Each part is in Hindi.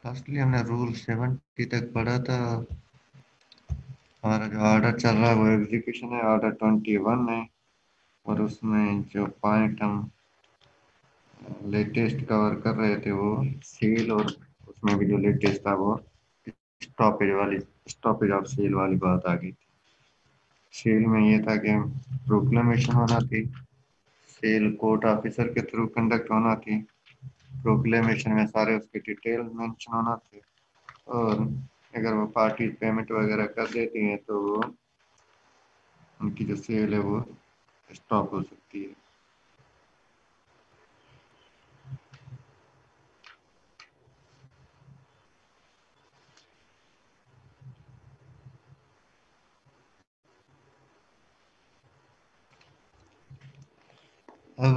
लास्टली हमने रूल 70 तक पढ़ा था। हमारा जो ऑर्डर चल रहा है वो एग्जीक्यूशन है, ऑर्डर 21 है। और उसमें जो पॉइंट हम लेटेस्ट कवर कर रहे थे वो सेल, और उसमें भी जो लेटेस्ट था वो स्टॉपेज ऑफ सेल वाली बात आ गई थी। सेल में ये था कि प्रोक्लेमेशन होना थी, सेल कोर्ट ऑफिसर के थ्रू कंडक्ट होना थी, प्रोक्लेमेशन में सारे उसके डिटेल मेंशन होना थे, और अगर वो पार्टी पेमेंट वगैरह कर देती हैं तो वो उनकी जो सेल है वो स्टॉप हो सकती है। अब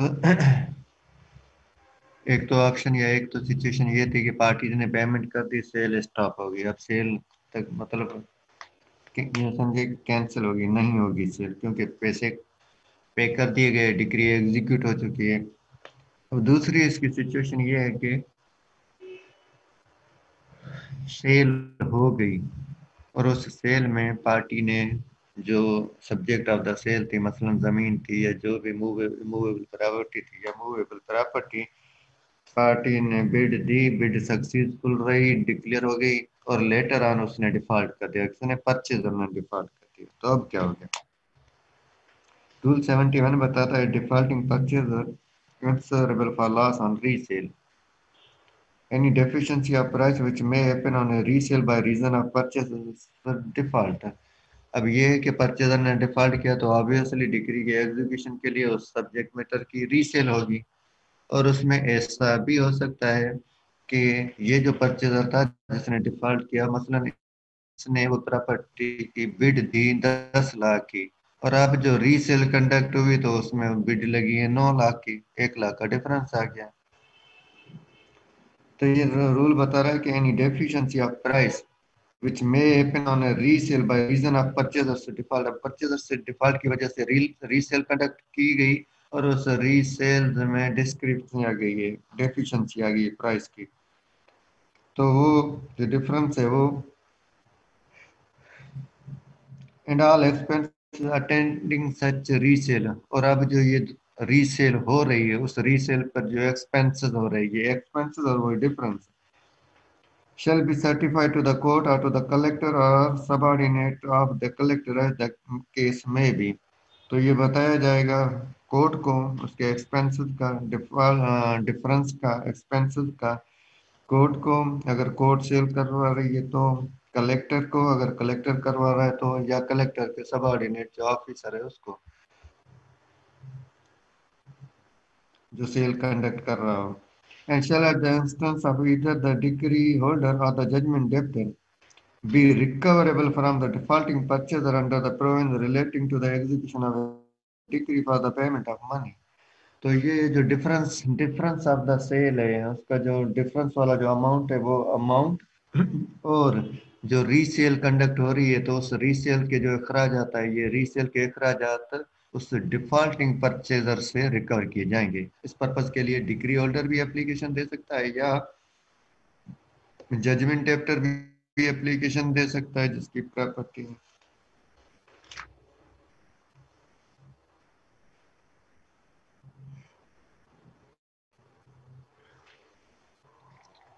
एक तो ऑप्शन या एक तो सिचुएशन ये थी कि पार्टी ने पेमेंट कर दी, सेल स्टॉप हो गई। अब सेल तक मतलब ये समझे कैंसिल होगी, नहीं होगी सेल, क्योंकि पैसे पे कर दिए गए, डिक्री एग्जीक्यूट हो चुकी है। अब दूसरी इसकी सिचुएशन ये है कि सेल हो गई और उस सेल में पार्टी ने जो सब्जेक्ट ऑफ द सेल थी, मसलन जमीन थी या जो भी मूवेबल प्रॉपर्टी थी या मूवेबल प्रॉपर्टी, पार्टी ने बिड दी, बिड सक्सेसफुल रही, डिक्लेयर हो गई, और लेटर ऑन उसने डिफॉल्ट कर दिया, उसने परचेजर ने डिफॉल्ट कर दिया। तो अब क्या हो गया? रूल 71 बताता है defaulting purchaser answerable for loss on resale. Any deficiency of price which may happen on a resale by reason of purchase is default. अब ये है कि परचेजर ने डिफॉल्ट किया तो ऑब्वियसली डिक्री के एग्जीक्यूशन के लिए उस सब्जेक्ट मैटर की रीसेल होगी। और उसमें ऐसा भी हो सकता है कि ये जो परचेजर था जिसने डिफॉल्ट किया, मसलन इसने वो प्रॉपर्टी की बिड दी 10 लाख की, और अब जो रीसेल कंडक्ट हुई तो उसमें बिड लगी है 9 लाख की, 1 लाख का डिफरेंस आ गया। तो ये रूल बता रहा है कि any deficiency of price which may happen on a resale by reason of purchaser से डिफॉल्ट, अब परचेजर से डिफॉल्ट की वजह से रीसेल कंडक्ट की गई और उस रीसेल में डिस्क्रिप्शन आ गई है, डेफिशिएंसी आ गई है प्राइस की, तो वो जो डिफरेंस है वो and all expense attending such resale, और अब जो ये रीसेल हो रही है उस रीसेल पर जो एक्सपेंसेस हो रही है, एक्सपेंसेस और वो difference shall be certified to the court or to the collector or subordinate of the collector as the case may be। तो ये बताया जाएगा कोर्ट को उसके एक्सपेंसेस का, डिफरेंस का, एक्सपेंसेस का कोर्ट को, अगर कोर्ट सेल करवा रही है तो कलेक्टर को, अगर कलेक्टर करवा रहा है तो, या कलेक्टर के सबऑर्डिनेट जो ऑफिसर है उसको, जो सेल कंडक्ट कर रहा हो। And shall at the instance of either the decree holder or the judgment debtor be recoverable from the defaulting purchaser under the provisions relating to the execution of a decree for the payment of money। तो ये जो difference difference of the sale है उसका जो डिफरेंस वाला जो अमाउंट है वो अमाउंट और जो रीसेल कंडक्ट हो रही है तो उस रीसेल के जो अखराज आता है, ये रीसेल के अखराजात उस डिफॉल्टिंग परचेजर से रिकवर किए जाएंगे। इस पर्पज के लिए डिक्री होल्डर भी एप्लीकेशन दे सकता है या जजमेंट डेप्टर भी एप्लीकेशन दे सकता है जिसकी प्रॉपर्टी है।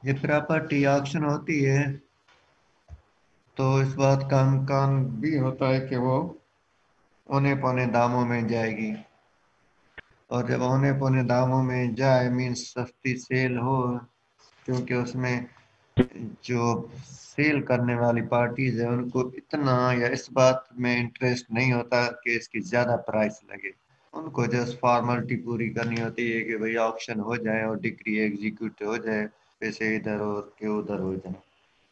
ये प्रॉपर्टी ऑक्शन होती है तो इस बात का इम्कान भी होता है कि वो औने पौने दामों में जाएगी, और जब औने पौने दामों में जाए मीन्स सस्ती सेल हो, क्योंकि उसमें जो सेल करने वाली पार्टीज है उनको इतना या इस बात में इंटरेस्ट नहीं होता कि इसकी ज्यादा प्राइस लगे। उनको जस्ट फॉर्मेलिटी पूरी करनी होती है कि भाई ऑक्शन हो जाए और डिक्री एग्जीक्यूट हो जाए, पैसे इधर और के उधर हो जाए,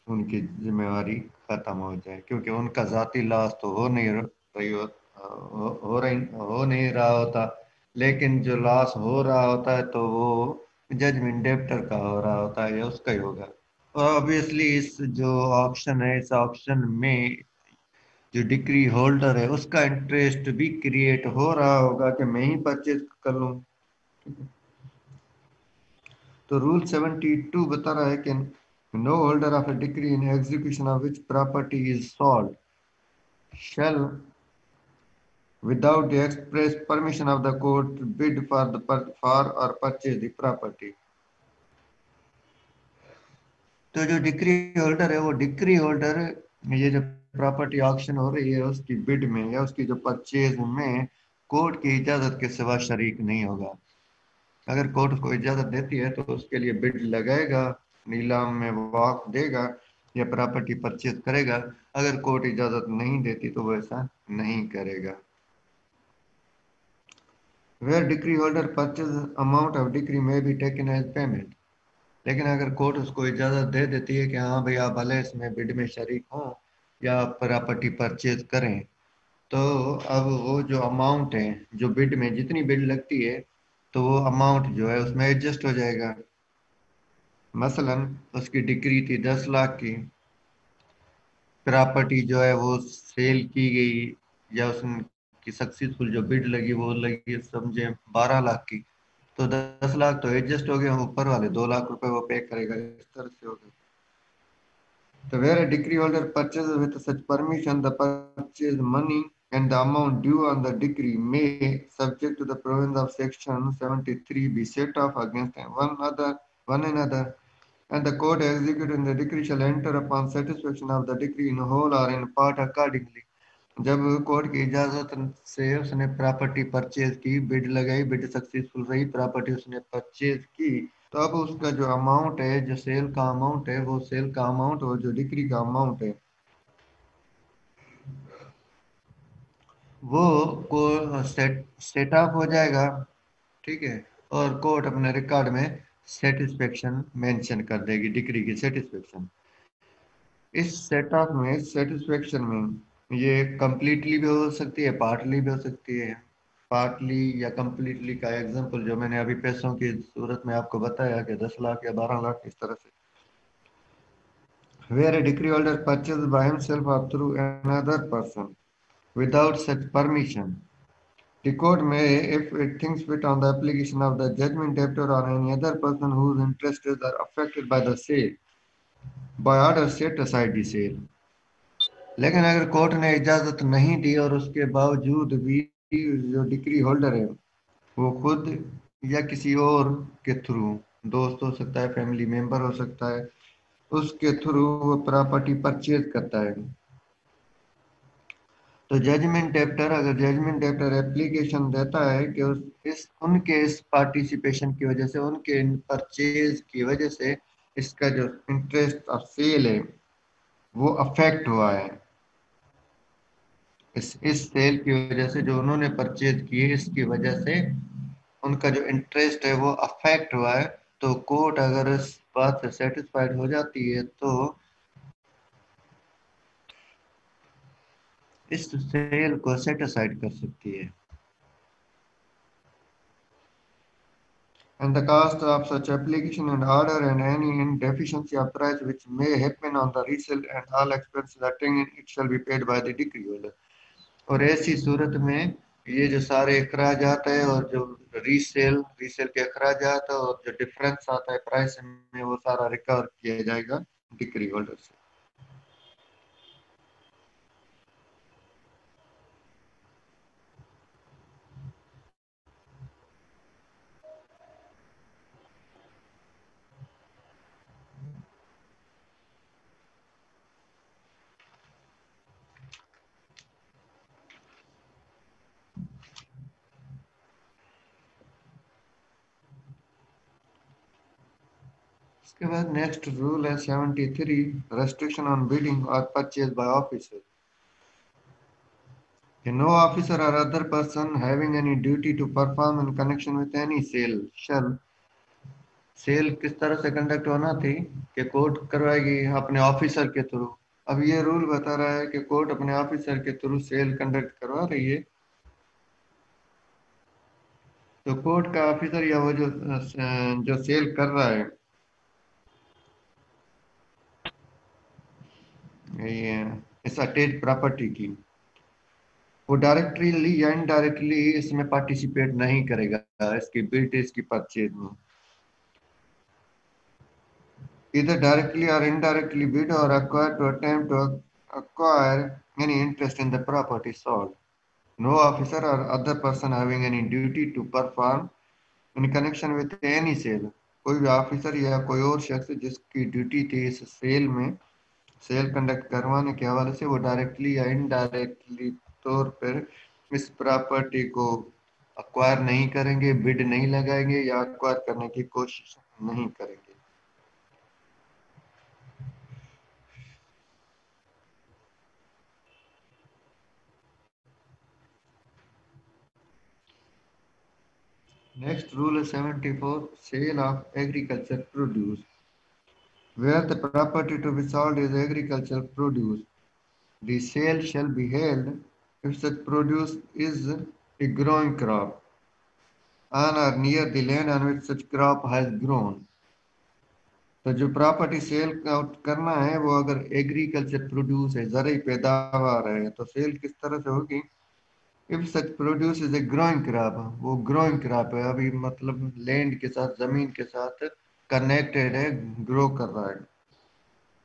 उनकी जिम्मेवारी खत्म हो जाए, क्योंकि उनका जाती लॉस तो हो नहीं रहा होता, लेकिन जो लॉस हो रहा होता है तो वो जजमेंट डेप्टर का हो रहा होता है या उसका ही होगा। और ऑब्वियसली इस जो ऑप्शन है, इस ऑप्शन में जो डिक्री होल्डर है उसका इंटरेस्ट भी क्रिएट हो रहा होगा कि मैं ही परचेज कर लूं। तो रूल 72 बता रहा है कि No holder of a decree in execution of which property is sold shall, without the express permission of the court, bid for or purchase the property. तो जो डिक्री होल्डर है वो डिक्री होल्डर, ये जो प्रॉपर्टी ऑक्शन हो रही है उसकी बिड में या उसकी जो परचेज में कोर्ट की इजाजत के सिवा शरीक नहीं होगा। अगर कोर्ट उसको इजाजत देती है तो उसके लिए बिड लगाएगा, नीलाम में वॉक देगा या प्रॉपर्टी परचेज करेगा। अगर कोर्ट इजाजत नहीं देती तो वो ऐसा नहीं करेगा। Where decree holder purchase amount of decree में बी टेकन एज पेमेंट। लेकिन अगर कोर्ट उसको इजाजत दे देती है कि हाँ भाई आप भले इसमें बिड में शरीक हों या आप प्रॉपर्टी परचेज करें, तो अब वो जो अमाउंट है, जो बिड में जितनी बिड लगती है तो वो अमाउंट जो है उसमें एडजस्ट हो जाएगा। मसलन उसकी डिक्री थी 10 लाख की, प्रॉपर्टी जो है वो सेल की गई या उसकी सक्सेसफुल जो बिड लगी वो लगी समझे 12 लाख की, तो 10 लाख तो एडजस्ट हो गए, ऊपर वाले 2 लाख रुपए वो पे करेगा। इस तरह से हो गया। तो where a decree holder purchases with such permission, the purchase money and the amount due on the decree may, subject to the provisions of section 73, be set off against one another, and the court executing the decree shall enter upon satisfaction of the decree in whole or in part accordingly. जब कोर्ट की इजाजत से उसने प्रॉपर्टी परचेज की, बिड लगाई, बिड सक्सेसफुल रही, प्रॉपर्टी उसने परचेज की, तो अब उसका जो अमाउंट है, जो सेल का अमाउंट है, वो सेल का अमाउंट और जो डिक्री का अमाउंट है वो को सेट अप हो जाएगा। ठीक है। और कोर्ट अपने रिकॉर्ड में सेटिस्फेक्शन मेंशन कर देगी, डिक्री की सेटिस्फेक्शन। इस सेटअप में, सेटिस्फेक्शन में ये कंप्लीटली भी हो सकती है, पार्टली भी हो सकती है। पार्टली या कंप्लीटली का एग्जांपल जो मैंने अभी पैसों की सूरत में आपको बताया कि 10 लाख या 12 लाख, इस तरह से। Where a decree holder purchases by himself or through another person without such permission, the court may, if it thinks fit, on the application of the judgment debtor or any other person whose interests are affected by the sale, by order set aside the sale. लेकिन अगर कोर्ट ने इजाजत नहीं दी और उसके बावजूद भी जो डिक्री होल्डर है वो खुद या किसी और के थ्रू, दोस्त हो सकता है, फैमिली मेंबर हो सकता है, उसके थ्रू वो प्रॉपर्टी परचेज करता है, तो जजमेंट डेप्टर, अगर जजमेंट डेप्टर एप्लीकेशन देता है कि इस पार्टिसिपेशन की वजह से, उनके परचेज की वजह से इसका जो इंटरेस्ट ऑफ सेल है वो अफेक्ट हुआ है, इस सेल की वजह से, जो उन्होंने परचेज किए इसकी वजह से उनका जो इंटरेस्ट है वो अफेक्ट हुआ है, तो कोर्ट अगर इस बात से सेटिस्फाइड हो जाती है तो इस सेल को सेट असाइड कर सकती है। And the cost of such application and order and any deficiency of price which may happen on the resale and all expenses attending it shall be paid by the decree holder। और ऐसी सूरत में ये जो सारे अखराजात है और जो रीसेल रीसेल के अखराजात और जो डिफरेंस आता है प्राइस में, वो सारा रिकवर किया जाएगा डिक्री होल्डर से। इसके बाद नेक्स्ट रूल है 73, रेस्ट्रिक्शन ऑन बिडिंग और purchase by officer. No officer or other person having any duty to perform in connection with any sale shall, sale किस तरह से कंडक्ट होना थी कि कोर्ट करवाएगी अपने ऑफिसर के थ्रू। अब ये रूल बता रहा है कि कोर्ट अपने ऑफिसर के थ्रू सेल कंडक्ट करवा रही है, तो कोर्ट का ऑफिसर या वो जो सेल कर रहा है, ये इस अटैच प्रॉपर्टी की, वो डायरेक्टली या इनडायरेक्टली इसमें पार्टिसिपेट नहीं करेगा, इसकी बिल्ड, इसकी परचेज में। either directly or indirectly bid or acquire to attempt to acquire any interest in the property sold. No officer or other person having any duty to perform in connection with any sale. कोई भी ऑफिसर या कोई और शख्स जिसकी ड्यूटी थी इस सेल में सेल कंडक्ट करवाने के हवाले से वो डायरेक्टली या इनडायरेक्टली तौर पर इस प्रॉपर्टी को अक्वायर नहीं करेंगे, बिड नहीं लगाएंगे या अक्वायर करने की कोशिश नहीं करेंगे. Next rule is 74, sale of agriculture produce. Where the property to be sold is agricultural produce, the sale shall be held if such produce is a growing crop on or near the land on which such crop has grown. तो जो प्रॉपर्टी सेल आउट करना है वो अगर एग्रीकल्चर प्रोड्यूस है, ज़रूरी पैदावार है, तो सेल किस तरह से होगी? If such produce is a growing crop, वो ग्रोइंग क्रॉप है, अभी मतलब लैंड के साथ, जमीन के साथ कनेक्टेड है, ग्रो कर रहा है,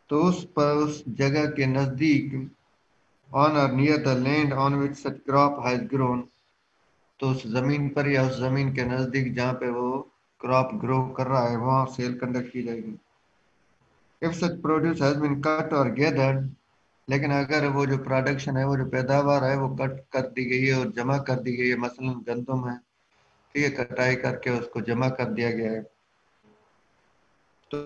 तो उस पर उस जगह के नजदीक ऑन और near the land on which such crop has grown, तो उस जमीन पर या उस जमीन के नजदीक जहाँ पे वो क्रॉप ग्रो कर रहा है वहां सेल कंडक्ट की जाएगी. If such produce has been cut और गैदर्ड, लेकिन अगर वो जो प्रोडक्शन है, वो जो पैदावार है, वो कट कर दी गई है और जमा कर दी गई है, मसलन गंदम है, ठीक है, कटाई करके उसको जमा कर दिया गया है, तो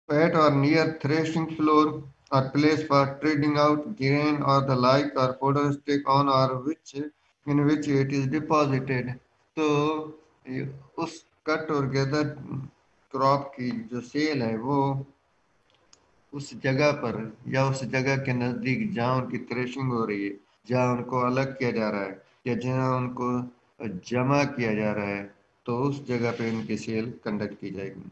at or near threshing floor or place for trading out grain or the like or fodder stick on or which in which it is deposited. तो उस कट और गैदर क्रॉप की जो सेल है वो उस जगह पर या उस जगह के नजदीक जहाँ उनकी थ्रेशिंग हो रही है, जहाँ उनको अलग किया जा रहा है या जहाँ उनको जमा किया जा रहा है, तो उस जगह पे इनकी सेल कंडक्ट की जाएगी.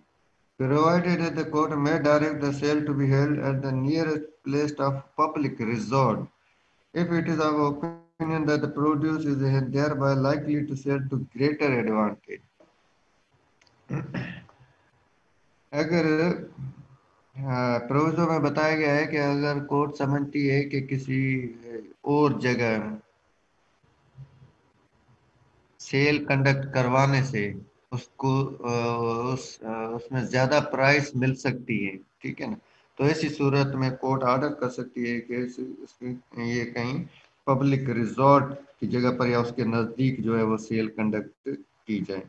Provided that the court may direct the sale to be held at the nearest place of public resort, if it is of opinion that the produce is thereby likely to sell to greater advantage. अगर प्रोविजो में बताया गया है कि अगर कोर्ट समझती है कि किसी और जगह सेल कंडक्ट करवाने से उसको उसमें ज्यादा प्राइस मिल सकती है, ठीक है ना, तो ऐसी सूरत में कोर्ट ऑर्डर कर सकती है कि ये कहीं पब्लिक रिजॉर्ट की जगह पर या उसके नजदीक जो है वो सेल कंडक्ट की जाए.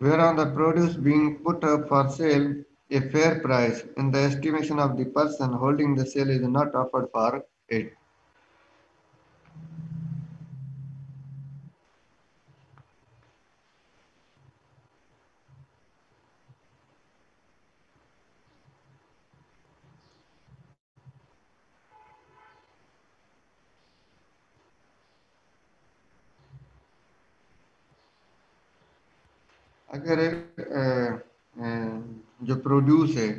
Whereon the produce being put up for sale, a fair price in the estimation of the person holding the sale is not offered for it. अगर जो प्रोड्यूस है,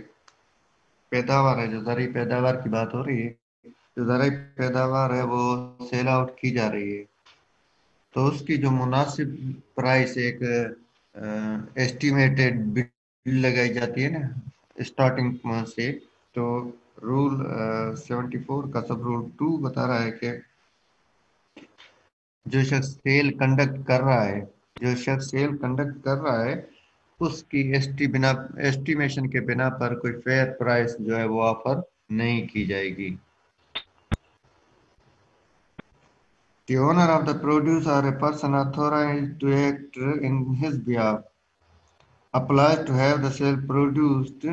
पैदावार है, जो ज़रूरी पैदावार की बात हो रही है, जो ज़रूरी पैदावार है वो सेल आउट की जा रही है, तो उसकी जो मुनासिब प्राइस एक एस्टिमेटेड बिल लगाई जाती है ना स्टार्टिंग से, तो रूल 74 का सब रूल 2 बता रहा है कि जो शख्स सेल कंडक्ट कर रहा है, जो शख्स सेल कंडक्ट कर रहा है, उसकी एस्टिमेशन के बिना पर कोई फेयर प्राइस जो है वो ऑफर नहीं की जाएगी. The owner of the produce or a person authorized to act in his behalf applies to have the sale produced,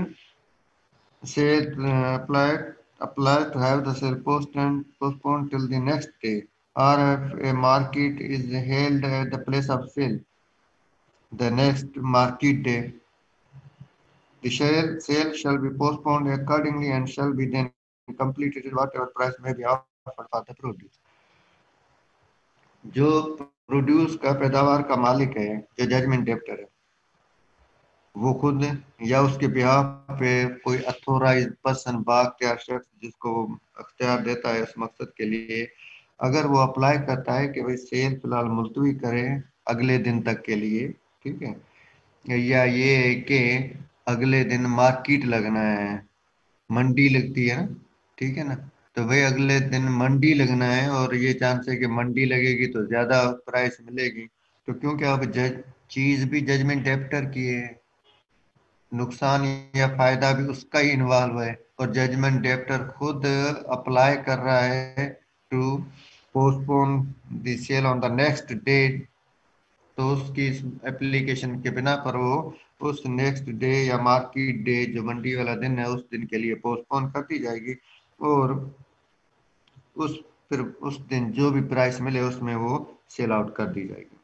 sale applies to have the sale postponed till the next day, or if a market is held at the place of sale the next market day, the sale shall be postponed accordingly and shall be then completed at whatever price may be offered for the produce. जो प्रोड्यूस का पैदावार का मालिक है, जो जजमेंट डेप्टर है, वो खुद या उसके बिहाफ पे कोई अथोराइज पर्सन बाख्तियार शख्स जिसको वो अख्तियार देता है उस मकसद के लिए, अगर वो अप्लाई करता है कि भाई सेल फिलहाल मुलतवी करें अगले दिन तक के लिए, ठीक है। या ये है कि अगले दिन मार्केट लगना है, मंडी लगती है ना, ठीक है ना। तो भाई अगले दिन मंडी लगना है और ये चांस है कि मंडी लगेगी तो ज्यादा प्राइस मिलेगी। तो क्योंकि अब चीज भी जजमेंट डेप्टर की है, नुकसान या फायदा भी उसका ही इन्वॉल्व है, और जजमेंट डेप्टर खुद अप्लाई कर रहा है to postpone the sale on the next day. तो उसकी एप्लीकेशन के बिना पर वो उस नेक्स्ट डे या मार्केट डे जो मंडी वाला दिन है उस दिन के लिए पोस्टपोन कर दी जाएगी, और उस फिर उस दिन जो भी प्राइस मिले उसमें वो सेल आउट कर दी जाएगी।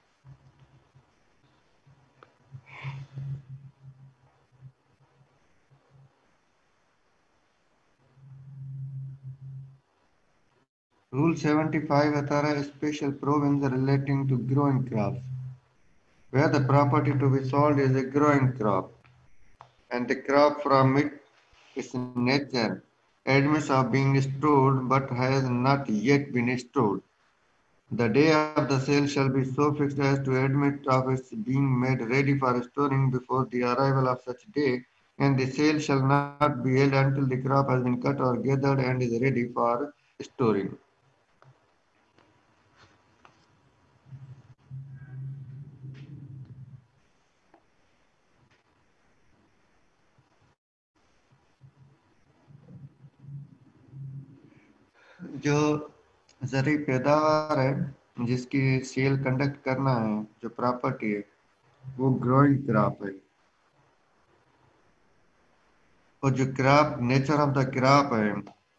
रूल 75 बता रहा है special provision relating to growing crops, where the property to be sold is a growing crop and the crop from it is nature admits of being stored but has not yet been stored. The day of the sale shall be so fixed as to admit of its being made ready for storing before the arrival of such day, and the sale shall not be held until the crop has been cut or gathered and is ready for storing. जो ज़रूरी पैदावार है जिसकी सेल कंडक्ट करना है, जो प्रॉपर्टी है, वो ग्रोइंग क्रॉप है। और जो crop nature of the crop है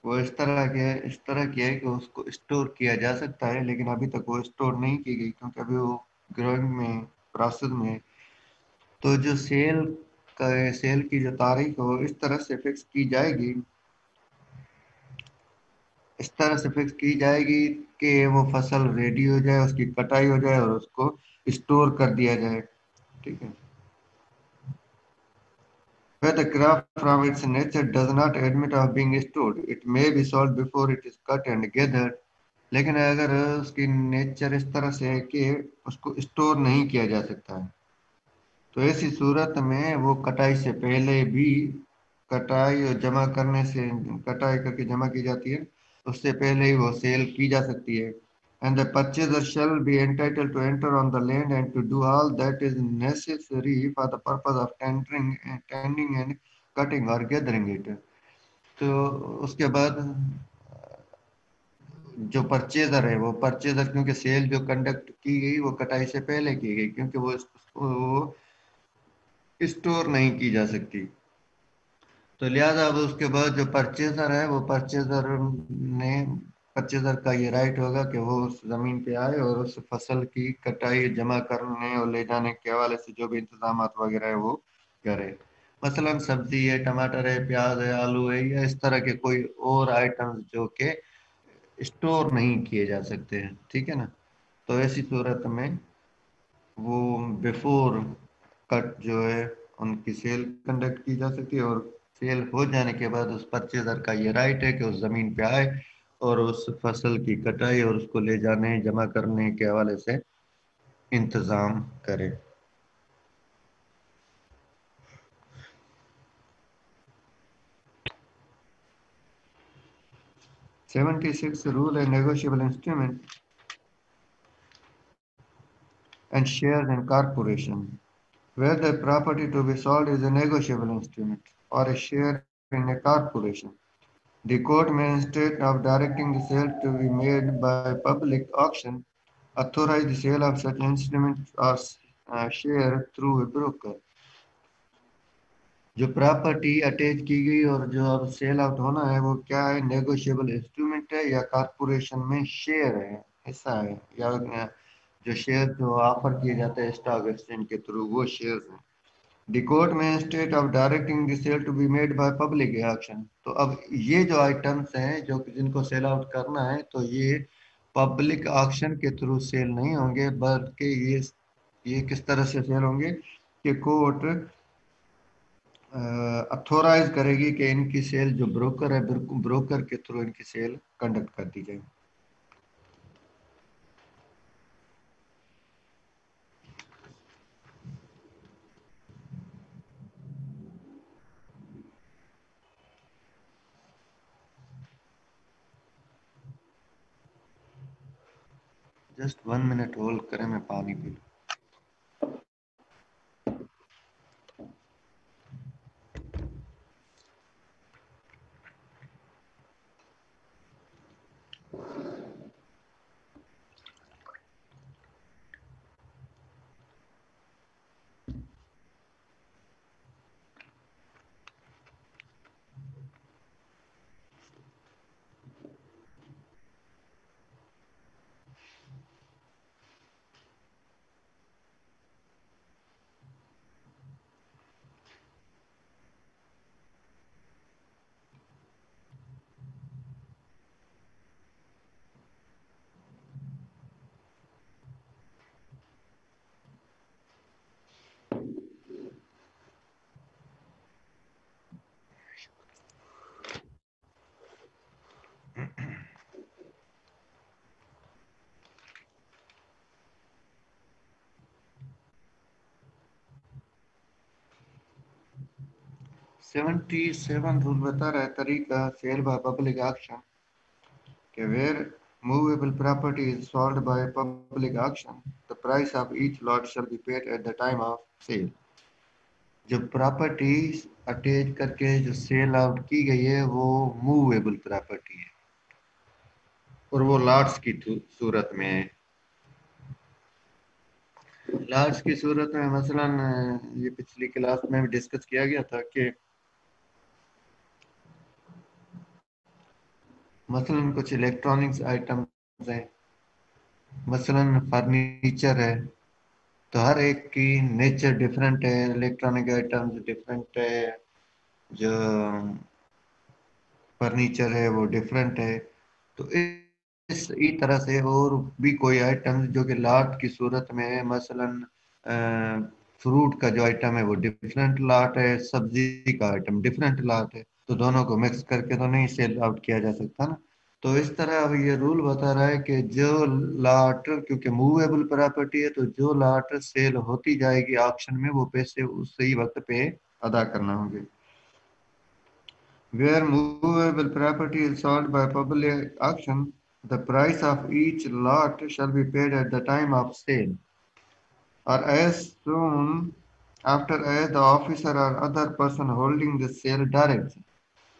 वो इस तरह की है कि उसको स्टोर किया जा सकता है, लेकिन अभी तक वो स्टोर नहीं की गई क्योंकि अभी वो ग्रोइंग में, प्रोसेस में है। तो जो सेल की जो तारीख हो इस तरह से फिक्स की जाएगी, इस तरह से फिक्स की जाएगी कि वो फसल रेडी हो जाए, उसकी कटाई हो जाए और उसको स्टोर कर दिया जाए, ठीक है। Where the crop from its nature does not admit of being stored, it may be sold before it is cut and gathered. लेकिन अगर उसकी नेचर इस तरह से है कि उसको स्टोर नहीं किया जा सकता है, तो ऐसी सूरत में वो कटाई से पहले भी, कटाई और जमा करने से, कटाई करके जमा की जाती है, उससे पहले ही वो सेल की जा सकती है। And the purchaser shall be entitled to enter on the land and to do all that is necessary for the purpose of tending and cutting or gathering it. तो उसके बाद जो परचेजर है, वो परचेजर, क्योंकि सेल जो कंडक्ट की गई वो कटाई से पहले की गई, क्योंकि वो स्टोर नहीं की जा सकती। तो लिहाजा अब उसके बाद जो परचेजर है, वो ने परचेजर का ये राइट होगा कि वो उस जमीन पे आए और उस फसल की कटाई, जमा करने और ले जाने के हवाले से जो भी इंतजाम वगैरह है वो करे। मसलन सब्जी है, टमाटर है, प्याज है, आलू है, या इस तरह के कोई और आइटम्स जो कि स्टोर नहीं किए जा सकते हैं, ठीक है ना। तो ऐसी सूरत में वो बिफोर कट जो है उनकी सेल कंडक्ट की जा सकती है, और सेल हो जाने के बाद उस परचेजर का ये राइट है कि उस जमीन पे आए और उस फसल की कटाई और उसको ले जाने, जमा करने के हवाले से इंतजाम करे। 76 रूल है negotiable instrument and shares in corporation, where the property to be sold is a negotiable instrument or a share in a corporation. The court may, instead of directing the sale to be made by public auction, authorize the sale of such instrument or share through a broker. जो प्रॉपर्टी अटैच की गई और जो अब सेल आउट होना है वो क्या है, नेगोशिएबल इंस्ट्रूमेंट है या कारपोरेशन में शेयर है, हिस्सा है, या जो शेयर जो ऑफर किए जाते हैं स्टॉक एक्सचेंज के थ्रू, वो शेयर्स हैं। The court may instead of directing the sale to be made by public auction. तो अब ये जो आइटम्स हैं जो जिनको सेल आउट करना है, तो ये पब्लिक ऑक्शन के थ्रू सेल नहीं होंगे, बल्कि ये किस तरह से सेल होंगे कि कोर्ट अथोराइज करेगी कि इनकी सेल, जो ब्रोकर है, ब्रोकर के थ्रू इनकी सेल कंडक्ट कर दी जाए। जस्ट 1 मिनट होल्ड करें, मैं पानी पी लूं। सेवेंटी सेवन रूल बता रहा है तरीका सेल बाय पब्लिक ऑक्शन कि where movable property is sold by public auction, the price of each lot shall be paid at the time of sale. जो प्रॉपर्टी अटैच करके जो सेल आउट की गई है वो मूवेबल प्रॉपर्टी है और वो लॉट्स की सूरत में है। लॉट्स की सूरत में मसलन ये पिछली क्लास में भी डिस्कस किया गया था कि मसलन कुछ इलेक्ट्रॉनिक्स आइटम्स हैं, मसलन फर्नीचर है, तो हर एक की नेचर डिफरेंट है, इलेक्ट्रॉनिक आइटम्स डिफरेंट है, जो फर्नीचर है वो डिफरेंट है। तो इस तरह से और भी कोई आइटम जो कि लाट की सूरत में है, मसलन फ्रूट का जो आइटम है वो डिफरेंट लाट है, सब्जी का आइटम डिफरेंट लाट है, तो दोनों को मिक्स करके तो नहीं सेल आउट किया जा सकता ना। तो इस तरह अब ये रूल बता रहा है कि जो लाट, क्योंकि मूवेबल प्रॉपर्टी है, तो जो लाट सेल होती जाएगी ऑक्शन में वो पैसे उस सही वक्त पे अदा करना होंगे। Where movable property is sold by public auction, the price of each lot shall be paid at the time of sale, or as soon after as the officer or other person holding the sale directs.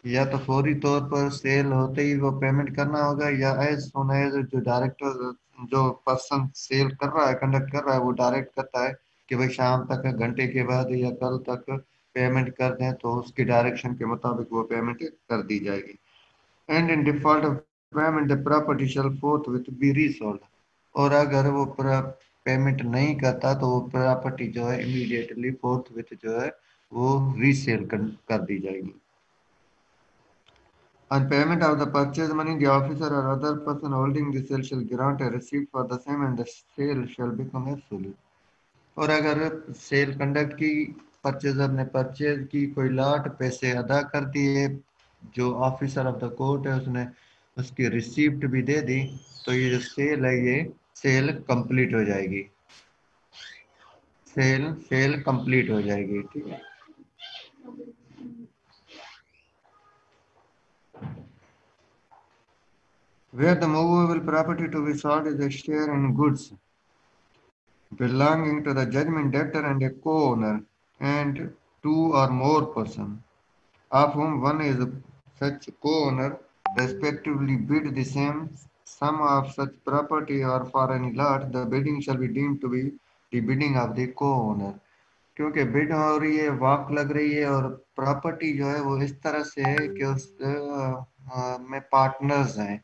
या तो फौरी तौर पर सेल होते ही वो पेमेंट करना होगा, या एज सुन एज जो डायरेक्टर, जो पर्सन सेल कर रहा है, कंडक्ट कर रहा है, वो डायरेक्ट करता है कि भाई शाम तक, घंटे के बाद या कल तक पेमेंट कर दें, तो उसकी डायरेक्शन के मुताबिक वो पेमेंट कर दी जाएगी। And in default of payment the property shall forthwith be resold. और अगर वो पेमेंट नहीं करता तो वो प्रॉपर्टी जो है इमीडिएटली फोर्थविथ जो है वो रीसेल कर दी जाएगी। On payment of the purchase money, the officer or other person holding the sale shall grant a receipt for the same and the sale shall become absolute. और अगर सेल कंडक्ट की, परचेजर ने परचेज की कोई लाट, पैसे अदा कर दिए, जो ऑफिसर ऑफ द कोर्ट है उसने उसकी रिसीप्ट भी दे दी, तो ये जो सेल है ये सेल कंप्लीट हो जाएगी, सेल सेल कंप्लीट हो जाएगी। ठीक है। Where the movable property to be sold is a share in goods belonging to the judgment debtor and a co-owner, and two or more persons, of whom one is such co-owner, respectively bid the same sum of such property or for any lot, the bidding shall be deemed to be the bidding of the co-owner। क्योंकि बिड हो रही है, वाक लग रही है, और प्रॉपर्टी जो है वो इस तरह से है कि उस में पार्टनर्स हैं,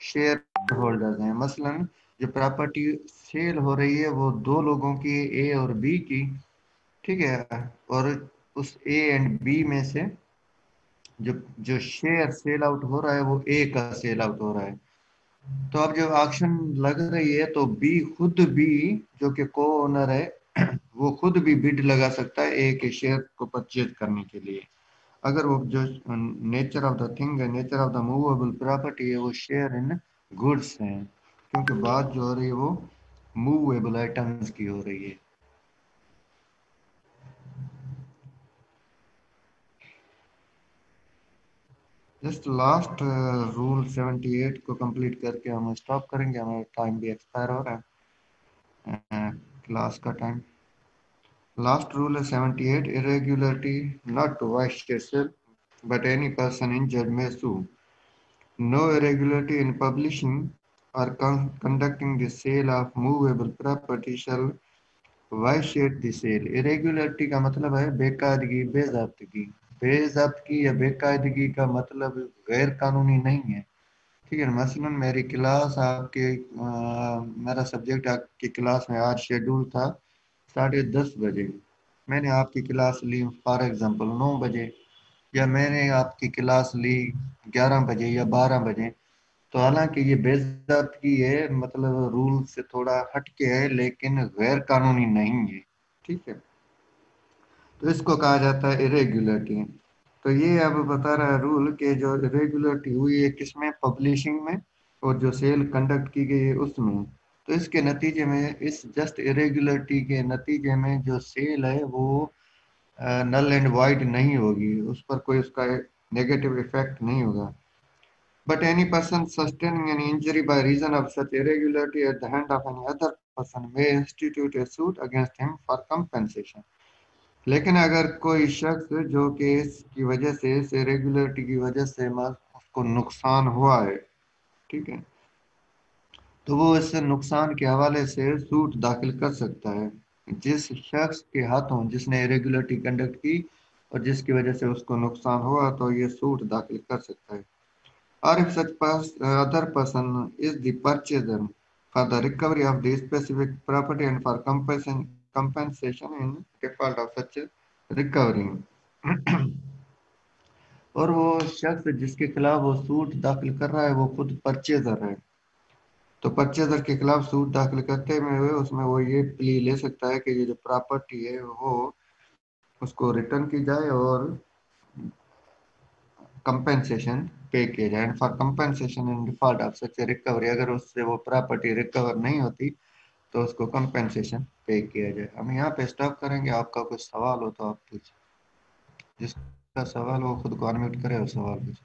शेयर होल्डर्स हैं। मसलन जो प्रॉपर्टी सेल हो रही है वो दो लोगों की, ए और बी की, ठीक है, और उस ए एंड बी में से जो जो शेयर सेल आउट हो रहा है वो ए का सेल आउट हो रहा है। तो अब जब ऑक्शन लग रही है तो बी खुद भी, जो कि को ओनर है, वो खुद भी बिड लगा सकता है ए के शेयर को परचेज करने के लिए। अगर वो जो नेचर ऑफ द थिंग है, nature of the movable property है, वो शेयर इन गुड्स हैं, क्योंकि बात जो हो रही है वो मूवेबल आइटम्स की हो रही है। जस्ट लास्ट रूल 78 को कंप्लीट करके हम स्टॉप करेंगे, हमारा टाइम भी एक्सपायर हो रहा है क्लास का टाइम। लास्ट रूल है 78, irregularity not to vice chancellor but any person injured may sue. No irregularity in publishing or conducting the sale of movable property shall vitiate the sale. Irregularity का मतलब है बेकायदगी, बेज़ाब्तगी। बेज़ाब्तगी या बेकायदगी का मतलब गैर कानूनी नहीं है। ठीक है, मसलन मेरी क्लास आपके मेरा सब्जेक्ट आपकी क्लास में आज शेड्यूल था 10:30 बजे। मैंने आपकी क्लास ली फॉर एग्जांपल 9 बजे, या मैंने आपकी क्लास ली 11 बजे या 12 बजे। तो हालांकि ये बेइज्जती है, मतलब रूल से थोड़ा हटके है, लेकिन गैर कानूनी नहीं है। ठीक है, तो इसको कहा जाता है इरेगुलरिटी। तो ये अब बता रहा है रूल के जो इरेगुलरिटी हुई है किसमें, पब्लिशिंग में, और जो सेल कंडक्ट की गई है उसमें। तो इसके नतीजे में, इस जस्ट इरेगुलरिटी के नतीजे में जो सेल है वो नल एंड वाइड नहीं होगी, उस पर कोई उसका नेगेटिव इफेक्ट नहीं होगा। But any person sustaining an injury by reason of such irregularity at the hand of any other person may institute a suit against him for compensation. लेकिन अगर कोई शख्स जो कि इसकी वजह से, इस इरेगुलरिटी की वजह से उसको नुकसान हुआ है, ठीक है, तो वो इस नुकसान के हवाले से सूट दाखिल कर सकता है। जिस शख्स के हाथों, जिसने इरेगुलरिटी कंडक्ट की और जिसकी वजह से उसको नुकसान हुआ, तो ये सूट दाखिल कर सकता है। Or if such other person is the purchaser for the recovery of the specific property and for compensation in default of such recovery. और वो शख्स जिसके खिलाफ वो सूट दाखिल कर रहा है वो खुद परचेजर है। तो परचेजर के खिलाफ सूट दाखिल करते हुए उसमें वो ये प्ली ले सकता है कि ये जो प्रॉपर्टी है वो उसको रिटर्न की जाए और कंपेंसेशन पे किया जाए। And for compensation in default of such recovery, अगर उससे वो प्रॉपर्टी रिकवर नहीं होती तो उसको कंपेंसेशन पे किया जाए। हम यहाँ पे स्टॉप करेंगे, आपका कुछ सवाल हो तो आप पूछिए। जिसका सवाल वो खुद को अनम्यूट करे और सवाल पूछे।